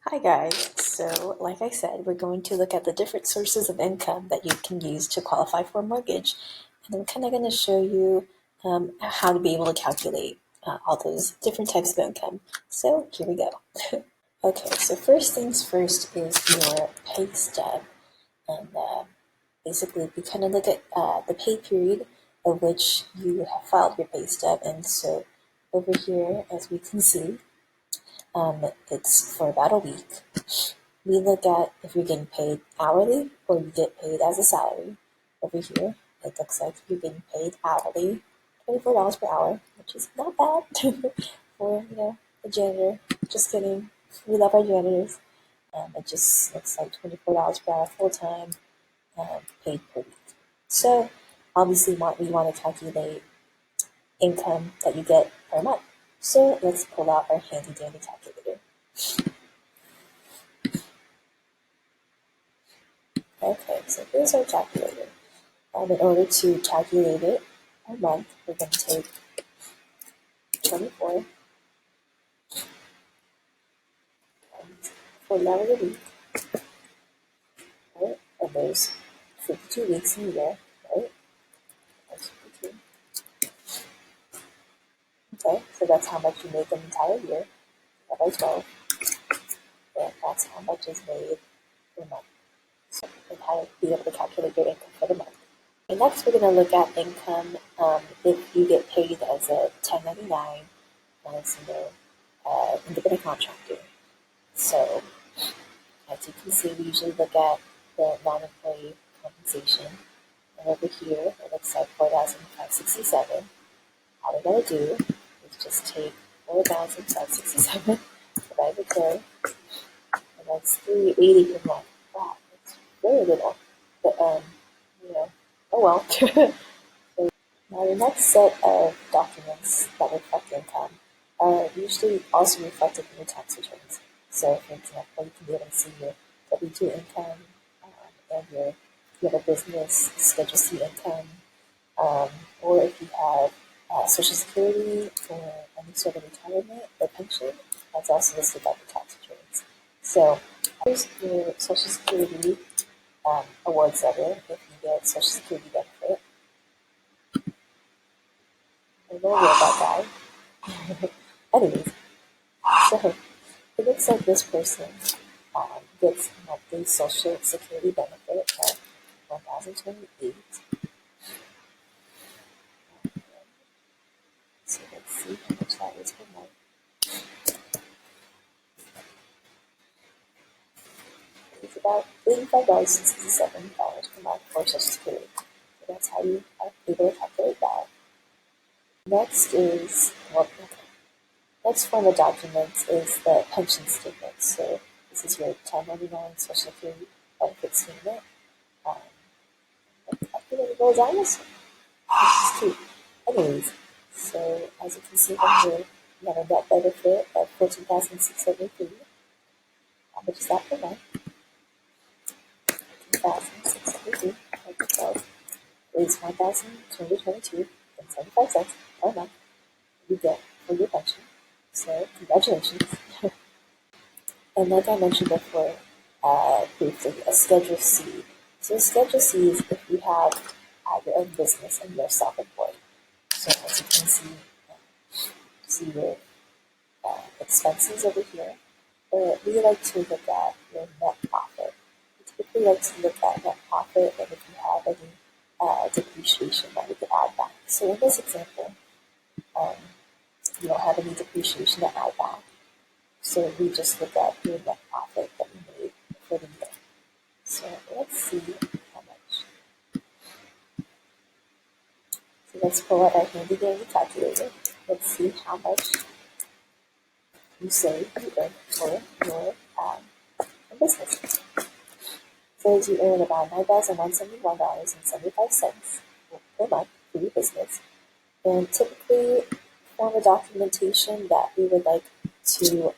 Hi guys, so like I said, we're going to look at the different sources of income that you can use to qualify for a mortgage. And I'm kind of going to show you how to be able to calculate all those different types of income. So here we go. Okay, so first things first is your pay stub. And basically we kind of look at the pay period of which you have filed your pay stub. And so over here, as we can see, it's for about a week. We look at if you're getting paid hourly or you get paid as a salary. Over here, it looks like you're getting paid hourly, $24 per hour, which is not bad for a janitor. Just kidding. We love our janitors. It just looks like $24 per hour full time, paid per week. So obviously, we want to calculate income that you get per month. So let's pull out our handy dandy calculator. Okay, so here's our calculator. In order to calculate it per month, we're going to take 24 times 40 hours a week, right? And there's 52 weeks in a year, right? That's 52. Okay, so that's how much you make an entire year, by 12. And that's how much is made per month. So and how to be able to calculate your income for the month. And next, we're going to look at income if you get paid as a 1099 as independent contractor. So, as you can see, we usually look at the non-employee compensation. And over here, it looks like 4,567. All we're going to do is just take 4,567 divided by 12, and that's 380 per month. Wow, that's very little. But, oh well. So now the next set of documents that reflect income are usually also reflected in your tax returns. So, for example, you can be able to see your W-2 income and if you have a business, Schedule C income, or if you have Social Security or any sort of retirement or pension, that's also listed on the tax returns. So, here's your Social Security awards letter if you get Social Security benefit. I'm going to read that guy. Anyways, so it looks like this person gets monthly Social Security benefit of 1,028. So let's see how much that is per month. It's about $85.67 per month for Social Security. So that's how you are able to calculate that. Next is, next form of documents is the pension statement. So this is your 1099 Social Security benefit statement. I feel like it goes on this one, which is cute. Anyways, so as you can see from here, you have a net benefit of $14,673. How much is that per month? $14,673 is $1,222.75 per month you get for your pension. So congratulations. And like I mentioned before, briefly, a Schedule C. So Schedule C is if you have your own business and you're self-employed. So as you can see your expenses over here. We like to look at your net profit. We typically like to look at net profit and if you have any depreciation that we could add back. So in this example, you don't have any depreciation to add back. So we just look at your net profit that you made for the year. So let's see how much. So let's pull out our handy dandy calculator. Let's see how much you save you earn for your business. So you earn about $9,171.75 per month for your business. And typically, form of documentation that we would like to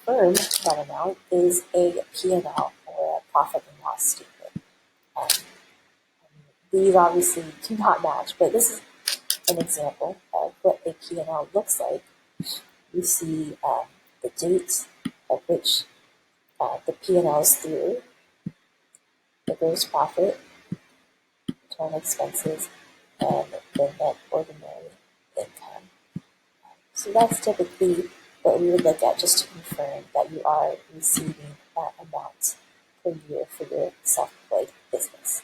confirm that amount is a P&L or a profit and loss statement. These obviously do not match, but this is an example of what a P&L looks like. You see the date of which the P&L is through the gross profit, total expenses, and the net ordinary income. So that's typically what we would look at just to confirm that you are receiving that amount per year for your self-employed business.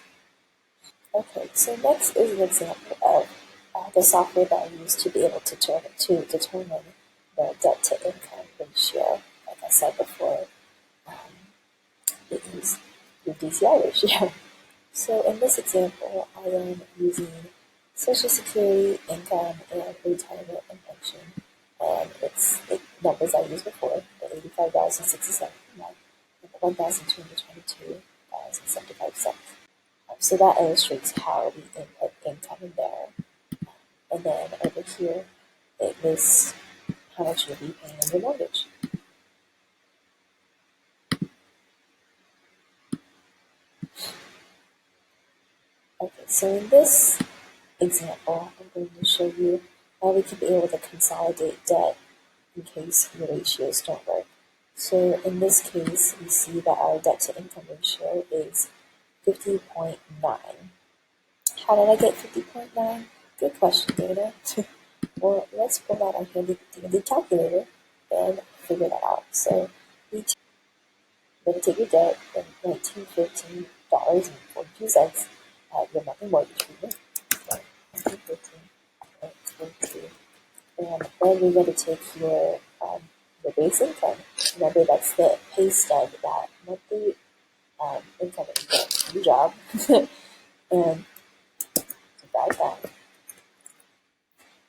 Okay, so next is an example of the software that I use to be able to determine the debt to income ratio. Like I said before, it is the DCI ratio. So in this example, I am using Social Security, income, and retirement and pension. And it's the numbers I used before, the $85.67 per month and the $1,222.75. So that illustrates how we input income in there. And then over here, it lists how much you'll be paying on your mortgage. Okay, so in this example, I'm going to show you how we can be able to consolidate debt in case your ratios don't work. So in this case, we see that our debt to income ratio is 50.9. How did I get 50.9? Good question, Dana. Well, let's pull out our handy calculator and figure that out. So we take your debt and $1915.42 your monthly mortgage payment. So $1915.42. And then we're going to take your base income. Remember, that's the pay stub, that monthly income that you get from your job, and divide that.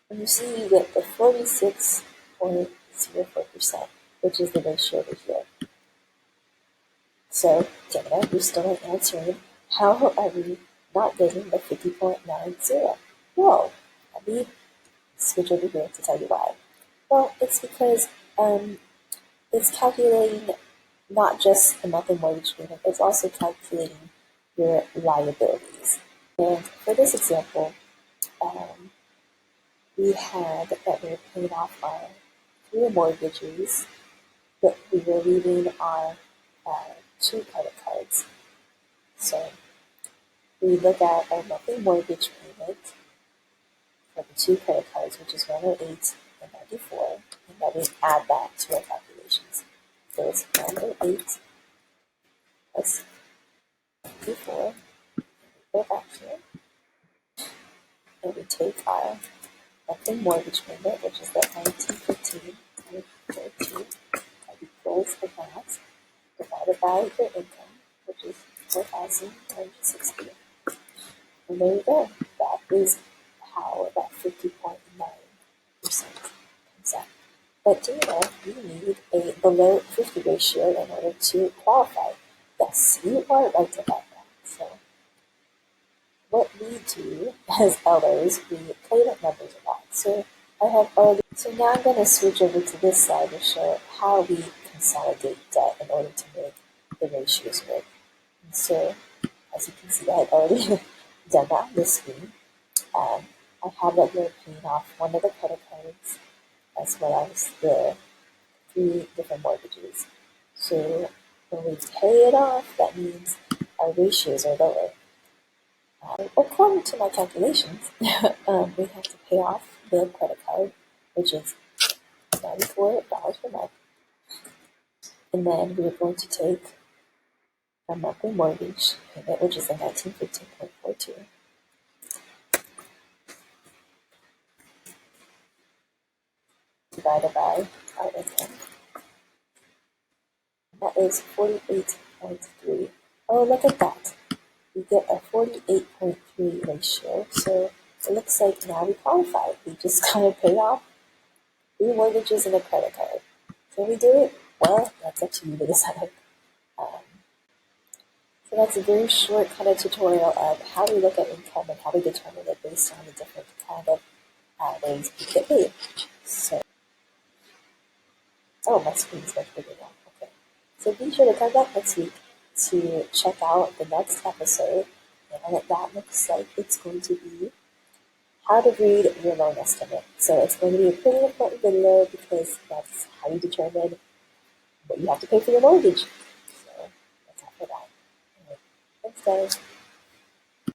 And you see you get the 46.04%, which is the ratio over here. So, Gemini, you're still not answering. How are we not getting the 50.90? Well, let me switch over here to tell you why. Well, it's because it's calculating not just the monthly mortgage payment, it's also calculating your liabilities. And for this example, we had that we were paying off our 3 mortgages, but we were leaving our 2 credit cards. So we look at our monthly mortgage payment for the 2 credit cards, which is 108 and 94, and then we add that to our calculations. So it's 108 plus 94. Go back here, and we take our monthly mortgage payment, which is the 1915.42, that equals the that, divided by your income, which is 4,960. And there you go. That is how that 50.9% comes out. But do you know you need a below 50 ratio in order to qualify? Yes, you are right about that. So what we do as elders, we play with numbers a lot. So now I'm going to switch over to this slide to show how we consolidate debt in order to make the ratios work. And so, as you can see, I had already done that on this screen. I have that we're paying off one of the credit cards as well as the 3 different mortgages. So when we pay it off, that means our ratios are lower. According to my calculations, we have to pay off the credit card, which is $94 per month. And then we're going to take our monthly mortgage payment, which is the 1915.42, divided by our income. That is 48.3. Oh, look at that. We get a 48.3 ratio. So it looks like now we qualify. We just gotta pay off 3 mortgages and a credit card. Can we do it? Well, that's up to you to decide. So that's a very short kind of tutorial of how we look at income and how we determine it based on the different kind of ways we get paid. So, my screen's much bigger now. Okay. So be sure to come back next week to check out the next episode. And what that looks like, it's going to be how to read your loan estimate. So it's going to be a pretty important video because that's how you determine what you have to pay for your mortgage. So that's all for that. All right. Thanks, guys.